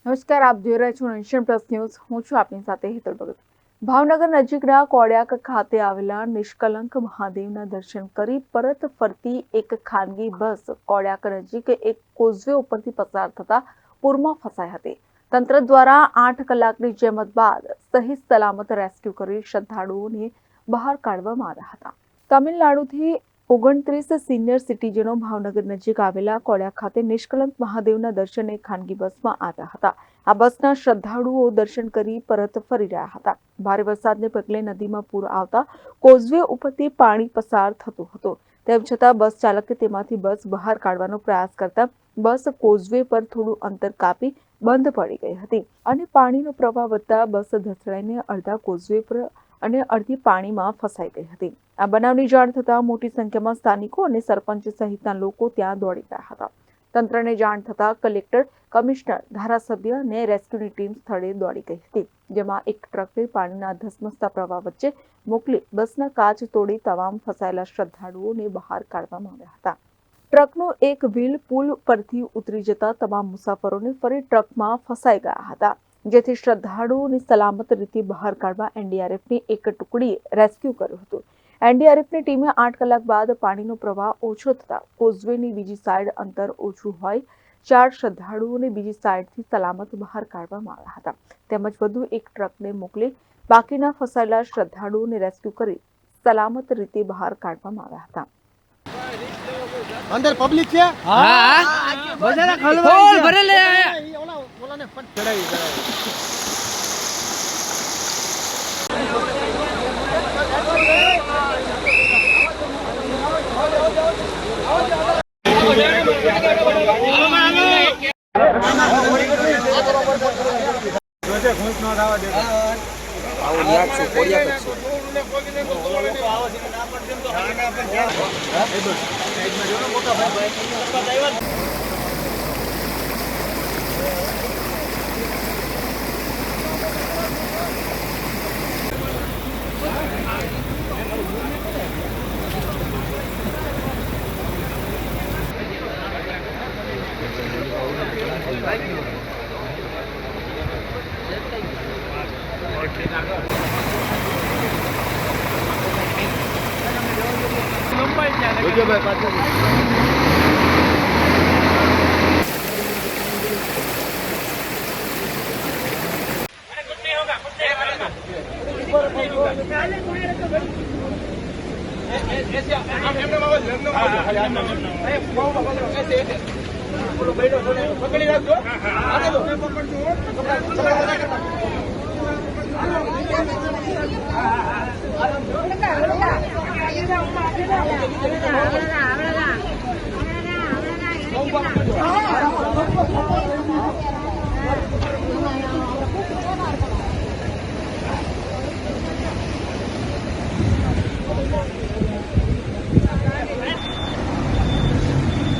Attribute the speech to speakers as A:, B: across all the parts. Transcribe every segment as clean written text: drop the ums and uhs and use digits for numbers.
A: નમસ્કાર, આપ જોઈ રહ્યા છો નેશન પ્લસ ન્યૂઝ. હું છું આપની સાથે હેતલ ભગત. ભાવનગર નજીકના કોડિયાક ખાતે આવેલા નિષ્કલંક મહાદેવના દર્શન કરી પરત ફરતી એક ખાનગી બસ કોડિયાક નજીક એક કોઝવે ઉપરથી પસાર થતા પૂરમાં ફસાઈ હતી. તંત્ર દ્વારા 8 કલાકની જહેમત બાદ સહી સલામત રેસ્ક્યુ કરી શ્રદ્ધાળુઓને બહાર કાઢવામાં આવ્યા હતા. તમિલનાડુથી 29 સિનિયર સિટીઝનો ભાવનગર નજીક આવેલા કોડિયાક ખાતે નિષ્કલંક મહાદેવના દર્શને ખાનગી બસમાં આવ્યા હતા. આ બસના શ્રદ્ધાળુઓ દર્શન કરી પરત ફરી રહ્યા હતા. ભારે વરસાદને પગલે નદીમાં પૂર આવતા કોઝવે ઉપરથી પાણી પસાર થતું હતું. તેમ છતાં બસ ચાલકે તેમાંથી બસ બહાર કાઢવાનો પ્રયાસ કરતા બસ કોઝવે પર થોડું અંતર કાપી બંધ પડી ગઈ હતી અને પાણીનો પ્રવાહ વધતા બસ ધસડાઈને અડધા કોઝવે પર અને અડધી પાણીમાં ફસાઈ ગઈ હતી. આ બનાવની જાણ થતાં મોટી સંખ્યામાં સ્થાનિકો અને સરપંચ સહિતના લોકો ત્યાં દોડી ગયા હતા. તંત્રને જાણ થતાં કલેક્ટર, કમિશનર, ધારાસભ્ય અને રેસ્ક્યુની ટીમ સ્થળે દોડી ગઈ હતી, જેમાં એક ટ્રકને પાણીના ધસમસતા પ્રવાહ વચ્ચે મોકલી બસના કાચ તોડી તમામ ફસાયેલા શ્રદ્ધાળુઓને બહાર કાઢવામાં આવ્યા હતા. ટ્રકનો એક વ્હીલ પુલ પરથી ઉતરી જતા તમામ મુસાફરોને ફરી ટ્રકમાં ફસાઈ ગયા હતા, જેથી શ્રદ્ધાળુઓને સલામત રીતે બહાર કાઢવા એનડીઆરએફની એક ટુકડીએ રેસ્ક્યુ કર્યું હતું. એનડીઆરએફની ટીમે 8 કલાક બાદ પાણીનો પ્રવાહ ઓછો થતા કોઝવેની બીજી સાઈડ અંતર ઓછું હોય 4 શ્રદ્ધાળુઓને બીજી સાઈડથી સલામત બહાર કાઢવામાં આવ્યા હતા. તેમજ વધુ એક ટ્રકને મોકલી બાકીના ફસાયેલા શ્રદ્ધાળુઓને રેસ્ક્યુ કરી સલામત રીતે બહાર કાઢવામાં આવ્યા હતા.
B: अंदर पब्लिक છે
C: हाँ बजारा खोल भरे ले आया
B: ओला ने फट चढ़ाई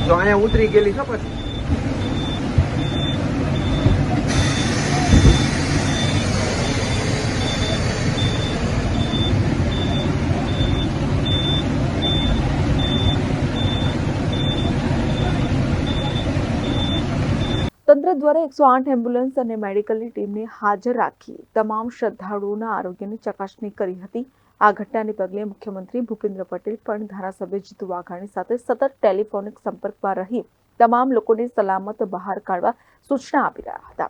C: तो અહીંયા ઉતરી ગયેલી છે પછી
A: તંત્ર દ્વારા 108 એમ્બ્યુલન્સ અને મેડિકલની ટીમને હાજર રાખી તમામ શ્રદ્ધાળુઓના આરોગ્યની ચકાસણી કરી હતી. આ ઘટનાને પગલે મુખ્યમંત્રી ભૂપેન્દ્ર પટેલ પણ ધારાસભ્ય જીતુ વાઘાણી સાથે સતત ટેલિફોનિક સંપર્કમાં રહી તમામ લોકોને સલામત બહાર કાઢવા સૂચના આપી રહ્યા હતા.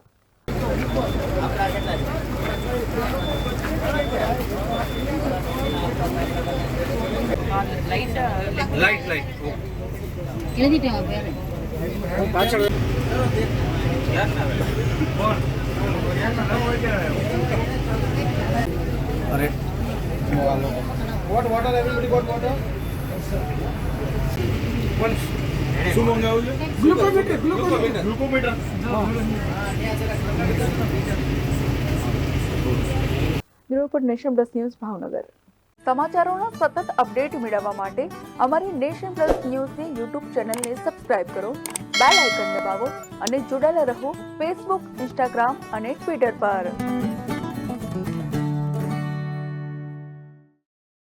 B: What water everybody got water? શું મંગાવ્યું છે? Glucometer.
A: Bureau report, Nation Plus News, Bhavnagar. સમાચારોના સતત અપડેટ મેળવવા માટે અમારી નેશન પ્લસ ન્યૂઝની યુટ્યુબ ચેનલને સબસ્ક્રાઇબ કરો, બેલ આઇકન દબાવો અને જોડાયેલા રહો ફેસબુક, ઇન્સ્ટાગ્રામ અને ટ્વિટર પર.